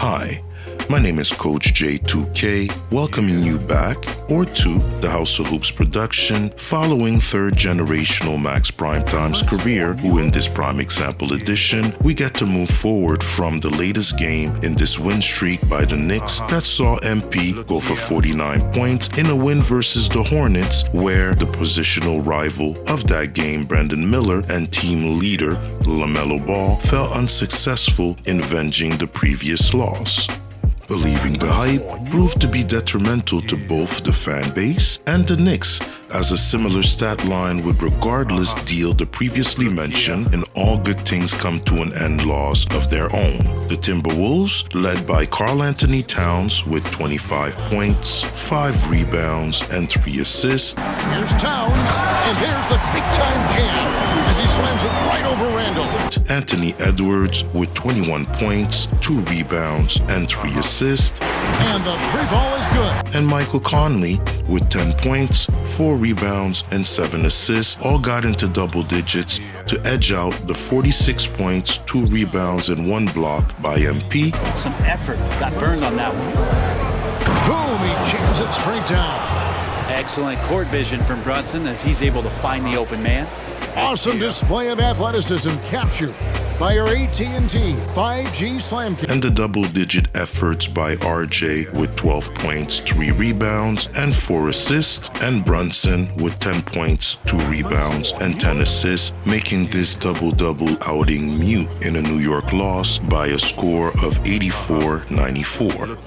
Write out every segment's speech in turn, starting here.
Hi, my name is Coach J2K, welcoming you back or to the House of Hoops production following third generational Max Primetime's career, who in this prime example edition, we get to move forward from the latest game in this win streak by the Knicks that saw MP go for 49 points in a win versus the Hornets, where the positional rival of that game, Brandon Miller, and team leader LaMelo Ball fell unsuccessful in avenging the previous loss. Believing the hype proved to be detrimental to both the fan base and the Knicks, as a similar stat line would regardless deal the previously mentioned "in all good things come to an end" loss of their own. The Timberwolves, led by Karl Anthony Towns with 25 points, 5 rebounds, and 3 assists. Here's Towns, and there's the big-time jam as he slams it right over Randall. Anthony Edwards with 21 points, 2 rebounds, and 3 assists. And the three ball is good. And Michael Conley with 10 points, 4 rebounds, and 7 assists, all got into double digits to edge out the 46 points, 2 rebounds, and 1 block by MP. Some effort got burned on that one. Boom, he jams it straight down. Excellent court vision from Brunson as he's able to find the open man. Awesome display of athleticism captured by our AT&T 5G Slam Kick. And the double-digit efforts by RJ with 12 points, 3 rebounds, and 4 assists, and Brunson with 10 points, 2 rebounds, and 10 assists, making this double-double outing mute in a New York loss by a score of 84-94.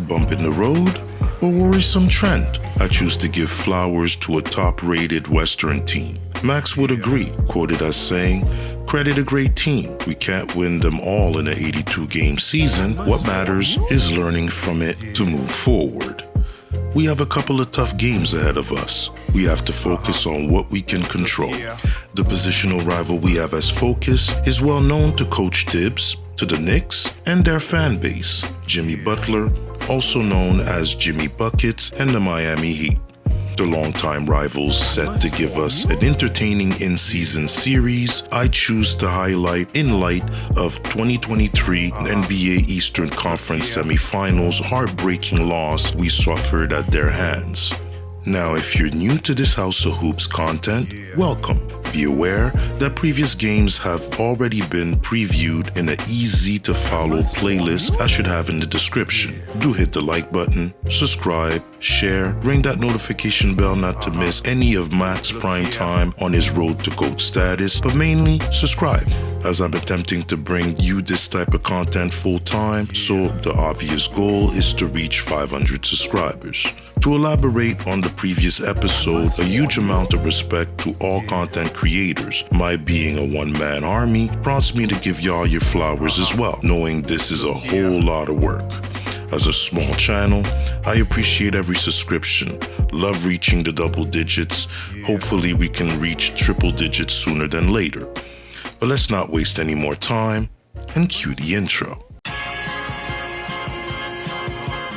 Bump in the road or worrisome trend? I choose to give flowers to a top-rated Western team. Max would agree, quoted as saying, "Credit a great team. We can't win them all in an 82-game season. What matters is learning from it to move forward." We have a couple of tough games ahead of us. We have to focus on what we can control. The positional rival we have as focus is well known to Coach Tibbs, to the Knicks, and their fan base, Jimmy Butler, also known as Jimmy Buckets, and the Miami Heat. The longtime rivals set to give us an entertaining in-season series I choose to highlight in light of 2023 NBA Eastern Conference semifinals heartbreaking loss we suffered at their hands. Now, if you're new to this House of Hoops content, welcome. Be aware that previous games have already been previewed in an easy-to-follow playlist I should have in the description. Do hit the like button, subscribe, share, ring that notification bell not to miss any of Max Primetime on his road to GOAT status, but mainly subscribe, as I'm attempting to bring you this type of content full-time, so the obvious goal is to reach 500 subscribers. To elaborate on the previous episode, a huge amount of respect to all content creators. My being a one-man army prompts me to give y'all your flowers as well, knowing this is a whole lot of work. As a small channel, I appreciate every subscription, love reaching the double digits. Hopefully we can reach triple digits sooner than later. But let's not waste any more time and cue the intro.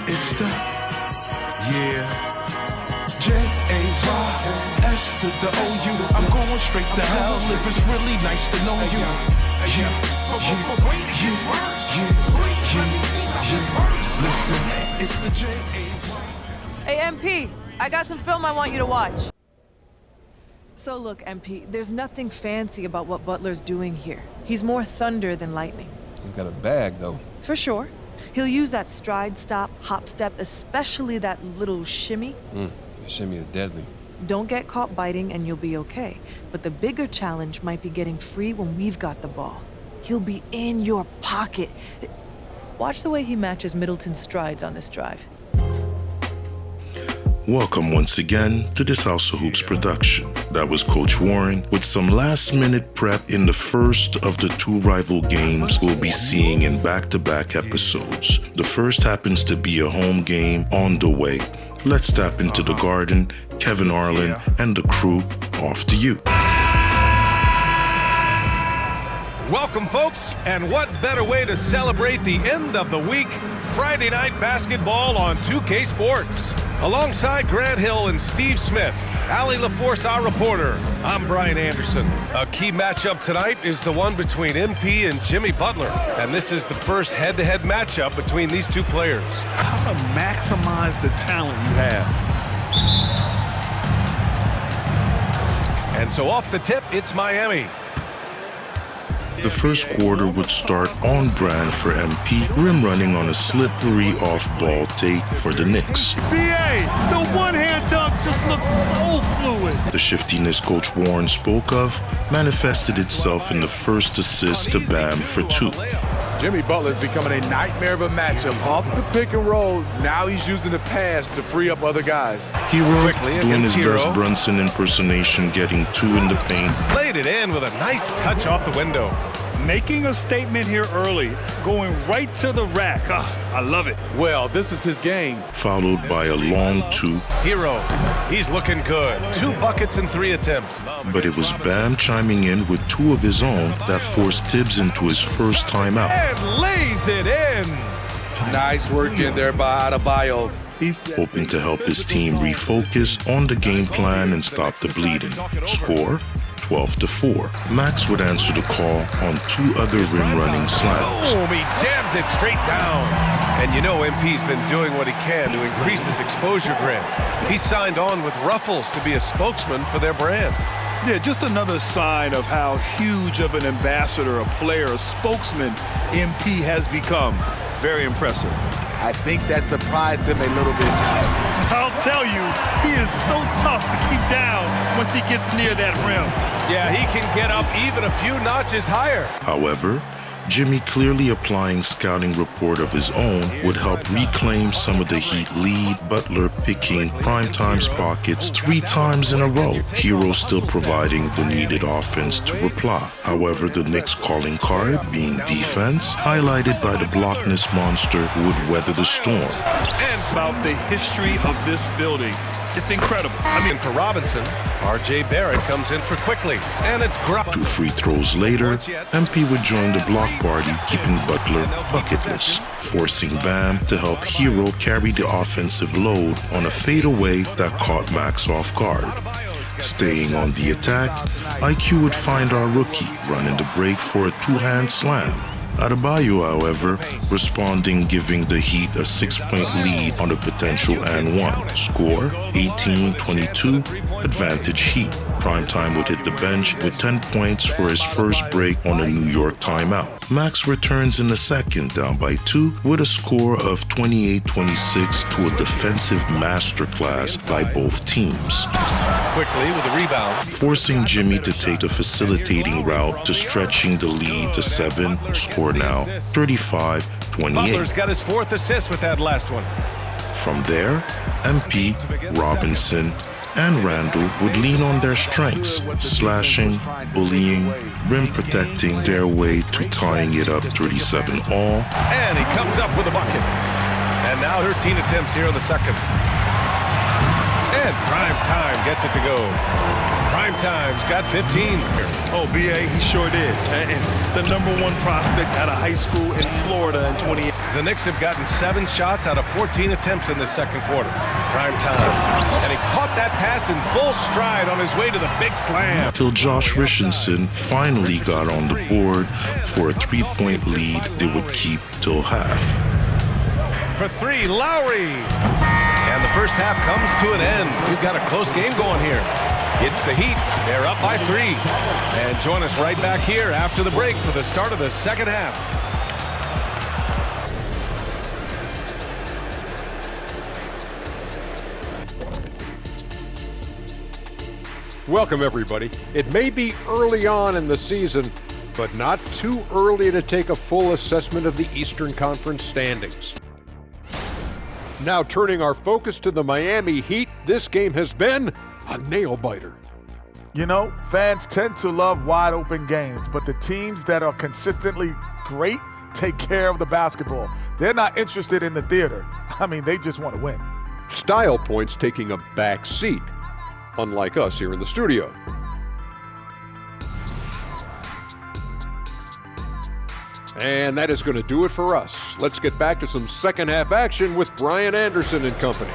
It's the J-A-Y-S to the O-U. I'm going straight to hell if it's really nice to know you. Listen, it's the J-A-Y. Hey, MP, I got some film I want you to watch. So look, MP, there's nothing fancy about what Butler's doing here. He's more thunder than lightning. He's got a bag, though. For sure. He'll use that stride stop, hop step, especially that little shimmy. The shimmy is deadly. Don't get caught biting and you'll be okay. But the bigger challenge might be getting free when we've got the ball. He'll be in your pocket. Watch the way he matches Middleton's strides on this drive. Welcome once again to this House of Hoops production. That was Coach Warren with some last-minute prep in the first of the 2 rival games we'll be seeing in back-to-back episodes. The first happens to be a home game on the way. Let's tap into the Garden. Kevin Arlen and the crew, off to you. Welcome, folks, and what better way to celebrate the end of the week? Friday night basketball on 2K Sports. Alongside Grant Hill and Steve Smith, Allie LaForce, our reporter, I'm Brian Anderson. A key matchup tonight is the one between MP and Jimmy Butler. And this is the first head-to-head matchup between these two players. How to maximize the talent you have. And so off the tip, it's Miami. The first quarter would start on brand for MP, rim running on a slippery off-ball take for the Knicks. BA, the one-hand dunk just looks so fluid. The shiftiness Coach Warren spoke of manifested itself in the first assist to Bam for 2. Jimmy Butler's becoming a nightmare of a matchup. Off the pick and roll, now he's using the pass to free up other guys. Hero doing his best Brunson impersonation, getting 2 in the paint. Played it in with a nice touch off the window. Making a statement here early, going right to the rack. I love it. Well, this is his game. Followed by a long 2. Hero, he's looking good. 2 buckets and 3 attempts. But it was Bam chiming in with 2 of his own that forced Tibbs into his first timeout. And lays it in. Nice work in there by Adebayo. Hoping to help his team refocus on the game plan and stop the bleeding. Score 12-4. Max would answer the call on 2 other rim-running slams. Boom, he jams it straight down. And you know MP's been doing what he can to increase his exposure grid. He signed on with Ruffles to be a spokesman for their brand. Yeah, just another sign of how huge of an ambassador, a player, a spokesman MP has become. Very impressive. I think that surprised him a little bit. I'll tell you, he is so tough to keep down once he gets near that rim. Yeah, he can get up even a few notches higher. However, Jimmy clearly applying scouting report of his own would help reclaim some of the Heat lead, Butler picking primetime's pockets 3 times in a row. Hero still providing the needed offense to reply. However, the Knicks' calling card, being defense, highlighted by the blockness monster, would weather the storm. And about the history of this building. It's incredible. I mean, for Robinson, R.J. Barrett comes in for quickly, and it's 2 free throws later, MP would join the block party, keeping Butler bucketless, forcing Bam to help Hero carry the offensive load on a fadeaway that caught Max off guard. Staying on the attack, IQ would find our rookie running the break for a 2-hand slam. Adebayo, however, responding, giving the Heat a 6-point lead on a potential and 1. Score 18-22, advantage Heat. Primetime would hit the bench with 10 points for his first break on a New York timeout. Max returns in the second, down by 2, with a score of 28-26 to a defensive masterclass by both teams. Quickly with a rebound. Forcing Jimmy to take a facilitating route to stretching the lead to 7. Score now 35-28. Butler's got his 4th assist with that last one. From there, MP, Robinson, and Randall would lean on their strengths, slashing, bullying, rim protecting their way to tying it up 37 all. And he comes up with a bucket. And now 13 attempts here in the second. And Prime Time gets it to go. Prime Time's got 15. Oh, BA, he sure did. And the #1 prospect out of high school in Florida in 20. The Knicks have gotten 7 shots out of 14 attempts in the second quarter. Prime Time. And he caught that pass in full stride on his way to the big slam. Till Josh Richardson finally got on the board for a 3-point lead they would keep till half. For 3, Lowry. And the first half comes to an end. We've got a close game going here. It's the Heat. They're up by 3. And join us right back here after the break for the start of the second half. Welcome, everybody. It may be early on in the season, but not too early to take a full assessment of the Eastern Conference standings. Now turning our focus to the Miami Heat, this game has been a nail-biter. You know, fans tend to love wide-open games, but the teams that are consistently great take care of the basketball. They're not interested in the theater. I mean, they just want to win. Style points taking a back seat, unlike us here in the studio. And that is going to do it for us. Let's get back to some second half action with Brian Anderson and company.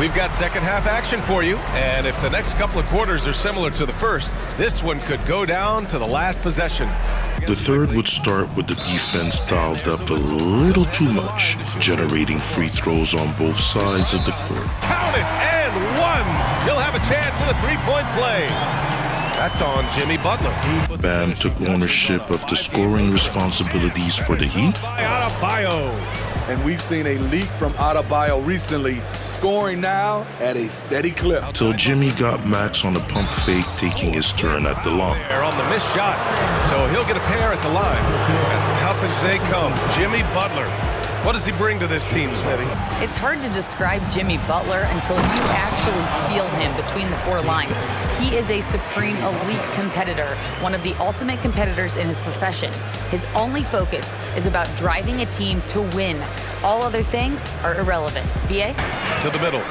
We've got second half action for you, and if the next couple of quarters are similar to the first, this one could go down to the last possession. The third would start with the defense dialed up a little too much, generating free throws on both sides of the court. Count it, and one! He'll have a chance in the three-point play. That's on Jimmy Butler. Bam took ownership of the scoring responsibilities for the Heat. And we've seen a leak from Adebayo recently, scoring now at a steady clip. Till Jimmy got Max on a pump fake, taking his turn at the line. They're on the missed shot, so he'll get a pair at the line. As tough as they come, Jimmy Butler. What does he bring to this team, Smitty? It's hard to describe Jimmy Butler until you actually feel him between the four lines. He is a supreme elite competitor, one of the ultimate competitors in his profession. His only focus is about driving a team to win. All other things are irrelevant. B.A.? To the middle.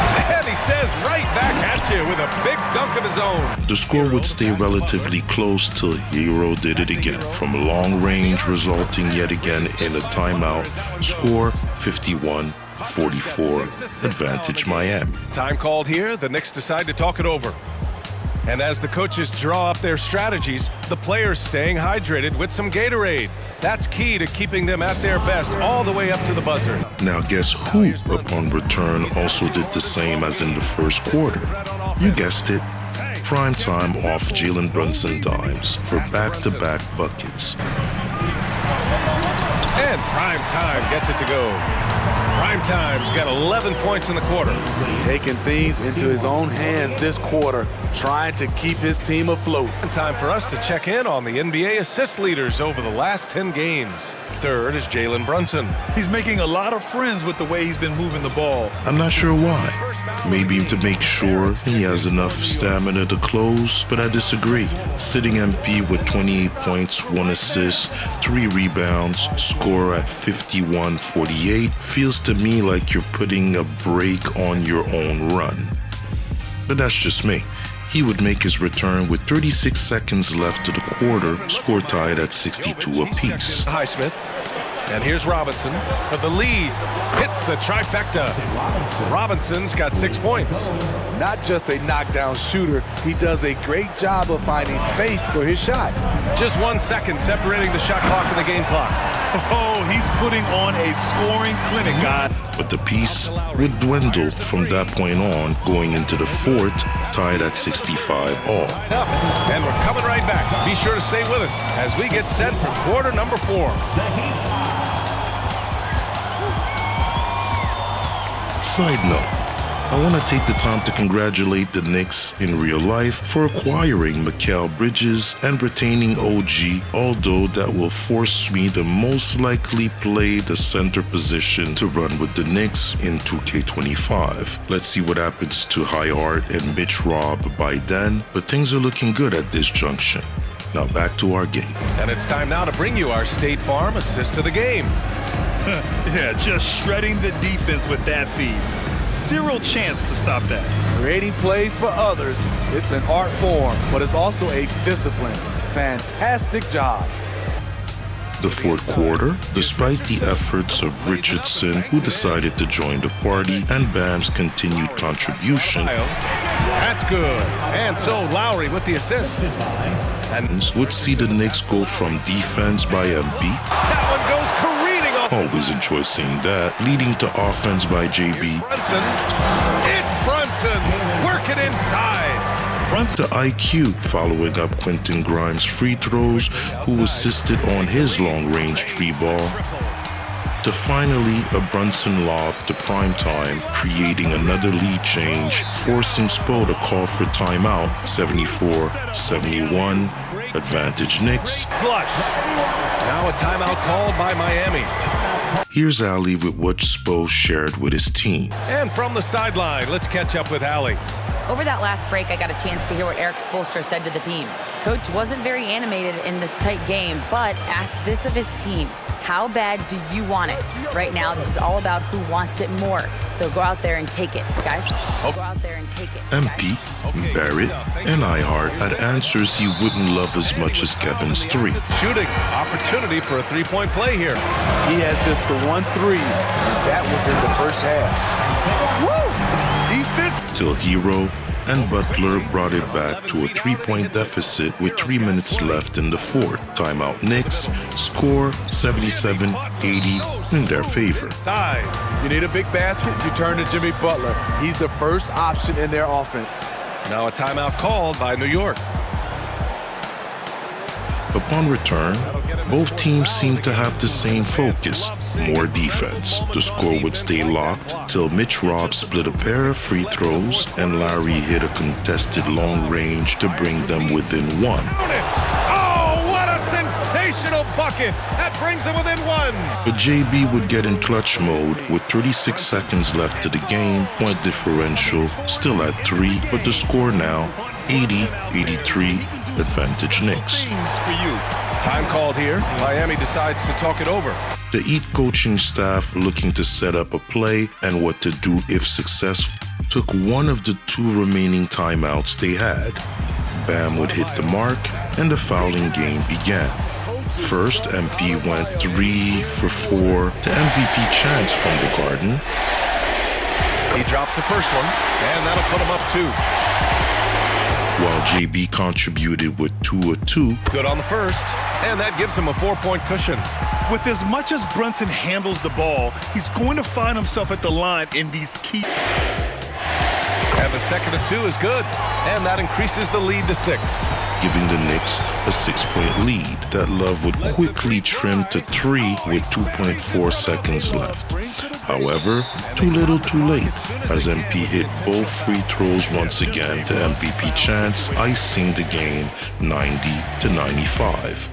And he says right back at you with a big dunk of his own. The score would stay relatively close till Hero did it again. From long range, resulting yet again in a timeout. Score 51-44, advantage Miami. Time called here, the Knicks decide to talk it over. And as the coaches draw up their strategies, the players staying hydrated with some Gatorade. That's key to keeping them at their best all the way up to the buzzer. Now guess who, upon return, also did the same as in the first quarter? You guessed it. Primetime off Jalen Brunson dimes for back-to-back buckets. And Primetime gets it to go. Primetime's got 11 points in the quarter. Taking things into his own hands this quarter, trying to keep his team afloat. Time for us to check in on the NBA assist leaders over the last 10 games. Third is Jalen Brunson. He's making a lot of friends with the way he's been moving the ball. I'm not sure why. Maybe to make sure he has enough stamina to close, but I disagree. Sitting MP with 28 points, 1 assist, 3 rebounds, score at 51-48 feels to me like you're putting a brake on your own run. But that's just me. He would make his return with 36 seconds left to the quarter, score tied at 62 apiece. Highsmith. And here's Robinson for the lead. Hits the trifecta. Robinson's got 6 points. Not just a knockdown shooter, he does a great job of finding space for his shot. Just 1 second separating the shot clock and the game clock. Oh, he's putting on a scoring clinic, guys. But the piece would dwindle from that point on, going into the fourth, tied at 65 all. And we're coming right back. Be sure to stay with us as we get set for quarter number 4. Side note, I want to take the time to congratulate the Knicks in real life for acquiring Mikal Bridges and retaining OG, although that will force me to most likely play the center position to run with the Knicks in 2K25. Let's see what happens to High Art and Mitch Robb by then, but things are looking good at this junction. Now back to our game. And it's time now to bring you our State Farm assist of the game. Yeah, just shredding the defense with that feed. Zero chance to stop that. Creating plays for others, it's an art form, but it's also a discipline. Fantastic job. The fourth quarter, despite the efforts of Richardson, who decided to join the party, and Bam's continued contribution, that's good. And so Lowry with the assist. And would see the Knicks go from defense by MP. That one goes careening off. Always enjoy seeing that, leading to offense by JB. Brunson. It's Brunson working inside. The IQ following up Quentin Grimes' free throws, who assisted on his long-range 3-ball. To finally a Brunson lob to Primetime, creating another lead change, forcing Spo to call for timeout, 74-71, advantage Knicks. Flush. Now a timeout called by Miami. Here's Ali with what Spo shared with his team. And from the sideline, let's catch up with Ali. Over that last break, I got a chance to hear what Eric Spoelstra said to the team. Coach wasn't very animated in this tight game, but asked this of his team. How bad do you want it? Right now, this is all about who wants it more. So go out there and take it, guys. Go out there and take it. MP, Barrett, and Ihart had answers he wouldn't love as much as Kevin's 3. Shooting opportunity for a 3-point play here. He has just the 1 3, and that was in the first half. Defense. Till Hero and Butler brought it back to a 3-point deficit with 3 minutes left in the fourth. Timeout Knicks, score 77-80 in their favor. You need a big basket, you turn to Jimmy Butler. He's the first option in their offense. Now a timeout called by New York. Upon return, both teams seemed to have the same focus, more defense. The score would stay locked till Mitch Robb split a pair of free throws and Larry hit a contested long range to bring them within one. Oh, what a sensational bucket! That brings them within one. But JB would get in clutch mode with 36 seconds left to the game, point differential still at 3, but the score now 80-83. Advantage Knicks. Time called here. Miami decides to talk it over. The Heat coaching staff, looking to set up a play and what to do if successful, took one of the 2 remaining timeouts they had. Bam would hit the mark and the fouling game began. First, MP went 3 for 4 to MVP chance from the Garden. He drops the first one, and that'll put him up 2. While JB contributed with 2 of 2. Good on the first, and that gives him a 4-point cushion. With as much as Brunson handles the ball, he's going to find himself at the line in these key. And the second of 2 is good, and that increases the lead to 6. Giving the Knicks a 6-point lead that Love would quickly trim to 3 with 2.4 seconds left. However, too little too late, as MP hit both free throws once again to MVP chance, icing the game 90-95.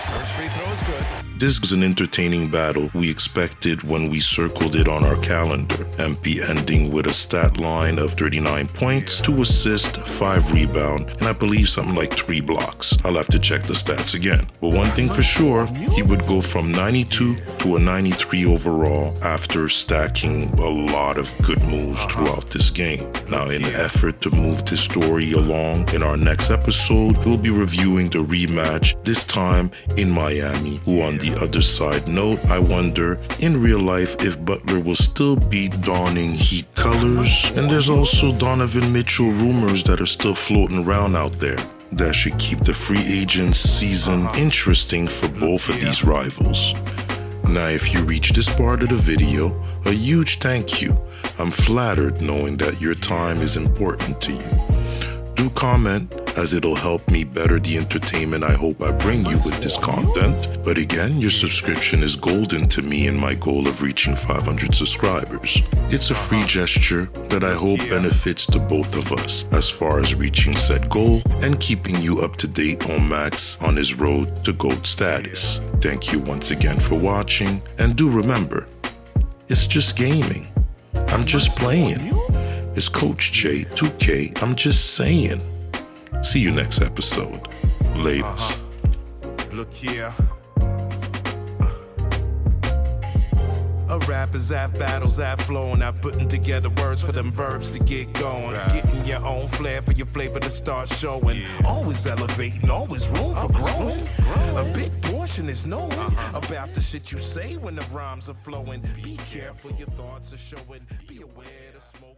First free throw is good. This was an entertaining battle we expected when we circled it on our calendar. MP ending with a stat line of 39 points, 2 assists, 5 rebounds, and I believe something like 3 blocks. I'll have to check the stats again. But one thing for sure, he would go from 92 to a 93 overall after stacking a lot of good moves throughout this game. Now, in an effort to move this story along, in our next episode, we'll be reviewing the rematch, this time in Miami, who on the other side note, I wonder in real life if Butler will still be donning Heat colors. And there's also Donovan Mitchell rumors that are still floating around out there that should keep the free agent season interesting for both of these rivals. Now, if you reach this part of the video, a huge thank you. I'm flattered knowing that your time is important to you. Do comment, as it'll help me better the entertainment I hope I bring you with this content. But again, your subscription is golden to me in my goal of reaching 500 subscribers. It's a free gesture that I hope benefits to both of us as far as reaching said goal and keeping you up to date on Max on his road to GOAT status. Thank you once again for watching, and do remember, it's just gaming. I'm just playing. It's Coach J, 2K, I'm just saying. See you next episode. Latest. Look here. A rapper's at battles, at flowing, at putting together words for them verbs to get going. Getting your own flair for your flavor to start showing. Always elevating, always room for growing. A big portion is knowing about the shit you say when the rhymes are flowing. Be careful, your thoughts are showing. Be aware to smoke.